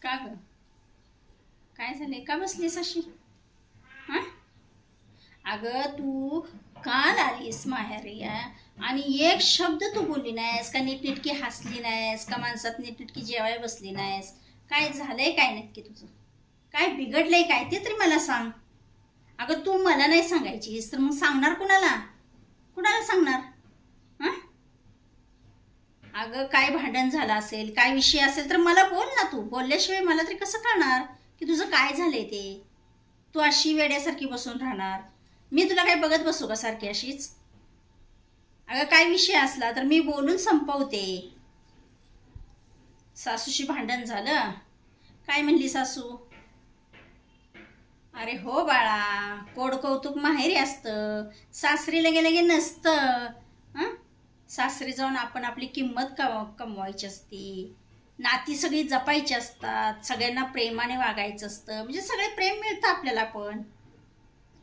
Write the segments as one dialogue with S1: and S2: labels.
S1: का ग? काय झाले? का बसलीस अशी? हा? अगं तू काल आलीस माहेरी आणि एक शब्द तू बोलली नाहीस का, नीटनीटकी हसली नाहीस का, माणसात नीटनीटकी जेवाय बसली नाहीस. काय झालंय काय नक्की तुझं? काय बिघडलंय काय ते तरी मला सांग. अगं तू मला नाही सांगायचीस तर मग सांगणार कुणाला? कुणाला सांगणार? हा? अगं काय भांडण झालं असेल, काय विषय असेल तर मला बोल ना. तू बोलल्याशिवाय मला तरी कसं कळणार की तुझं काय झालंय ते? तू अशी वेड्यासारखी बसून राहणार? मी तुला काय बघत बसू का सारखी अशीच? अगं काय विषय असला तर मी बोलून संपवते. सासूशी भांडण झालं? काय म्हणली सासू? अरे हो बाळा, कोड कौतुक माहेरी असतं, सासरीला गेलं की नसतं. सासरी जाऊन आपण आपली किंमत कमवायची असते, नाती सगळी जपायची असतात, सगळ्यांना प्रेमाने वागायचं असतं, म्हणजे सगळे प्रेम मिळतं आपल्याला पण.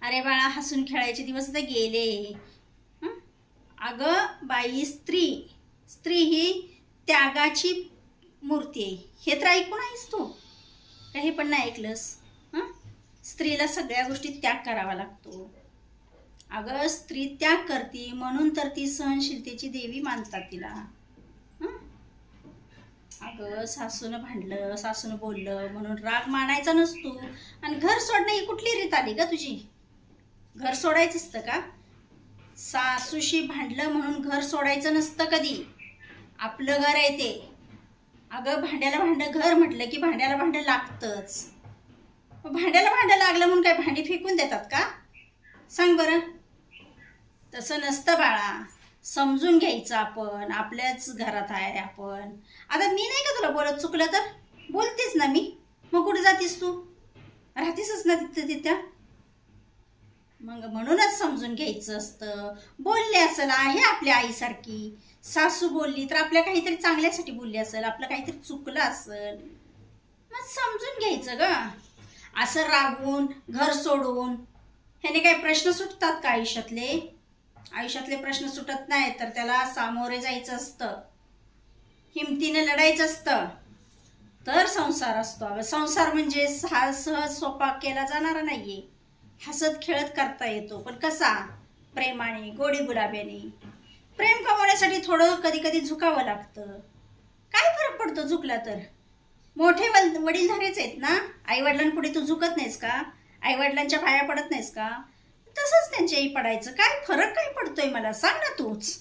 S1: अरे बाळा, हसून खेळायचे दिवस आता गेले. अगं बाई, स्त्री ही त्यागाची मूर्ती आहे, हे तर ऐकून आहेस तू? काही पण नाही ऐकलंस? स्त्रीला सगळ्या गोष्टी त्याग करावा लागतो. अगं स्त्री त्याग करते म्हणून तर ती सहनशीलतेची देवी मानतात तिला. अगं सासूनं भांडलं, सासूनं बोललं म्हणून राग मानायचा नसतो. आणि घर सोडणं ही कुठली रीत आली का तुझी? घर सोडायचं असतं का? सासूशी भांडलं म्हणून घर सोडायचं नसतं कधी. आपलं घर आहे ते. अगं भांड्याला भांडं घर म्हटलं की भांड्याला भांडं लागतंच. भांड्याला भांडं लागलं म्हणून काय भांडी फेकून देतात का? सांग बरं. तसं नसतं बाळा, समजून घ्यायचं. आपण आपल्याच घरात आहे आपण. आता मी नाही का तुला बोलत? चुकलं तर बोलतेच ना मी. मग कुठे जातीस तू? राहतीसच ना तिथं. मग म्हणूनच समजून घ्यायचं असतं. बोलले असेल आहे आपल्या आईसारखी, सासू बोलली तर आपल्या काहीतरी चांगल्यासाठी बोलली असेल, आपलं काहीतरी चुकलं असेल, मग समजून घ्यायचं ग. असं रागवून घर सोडून ह्याने काही प्रश्न सुटतात का आयुष्यातले? आयुष्यातले प्रश्न सुटत नाहीत तर त्याला सामोरे जायचं असतं, हिमतीने लढायचं असतं, तर संसार असतो. अगं संसार म्हणजे सहज सोपा केला जाणारा नाहीये. हसत खेळत करता येतो, पण कसा? प्रेमाने, गोडी गुलाब्याने. प्रेम कमवण्यासाठी थोडं कधी कधी झुकावं लागतं. काय फरक पडतो झुकला तर? मोठे वडीलधारेच आहेत ना, आई वडिलांपुढे तू झुकत नाहीस का? आई वडिलांच्या पाया पडत नाहीस का? तसंच त्यांच्याही पडायचं. काय फरक काय पडतोय मला सांग ना तूच.